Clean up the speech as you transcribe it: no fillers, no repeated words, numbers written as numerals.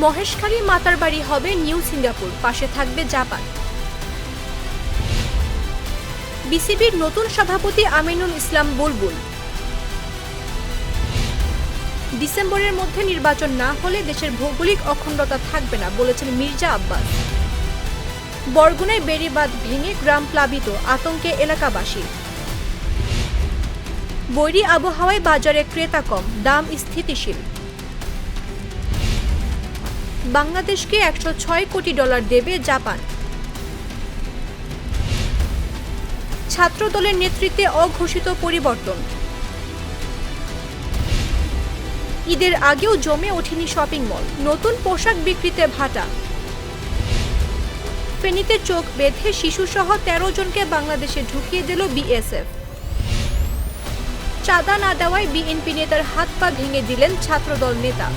মহেশখালী মাতারবাড়ি হবে new Singapore, পাশে থাকবে জাপান। বিসিবির নতুন সভাপতি আমিনুল ইসলাম বুলবুল। ডিসেম্বরের মধ্যে নির্বাচন না হলে দেশের ভৌগোলিক অখণ্ডতা থাকবে না, বলেছেন মির্জা আব্বাস। বরগুনায় বেড়িবাঁধ ভেঙে গ্রাম প্লাবিত, আতঙ্কে এলাকাবাসী। বৈরী আবহাওয়ায় বাজারে ক্রেতা কম, দাম স্থিতিশীল। বাংলাদেশকে $106 কোটি দেবে জাপান। ছাত্রদলের নেতৃত্বে অঘোষিত পরিবর্তন। ঈদের আগেও জমে ওঠেনি শপিং মল, নতুন পোশাক বিক্রিতে ভাটা। ফেনীতে চোখ বেঁধে শিশুসহ 13 জনকে বাংলাদেশে ঢুকিয়ে দিল বিএসএফ। চাঁদা না দেওয়ায় বিএনপি নেতার হাত পা ভেঙে দিলেন ছাত্রদল নেতা।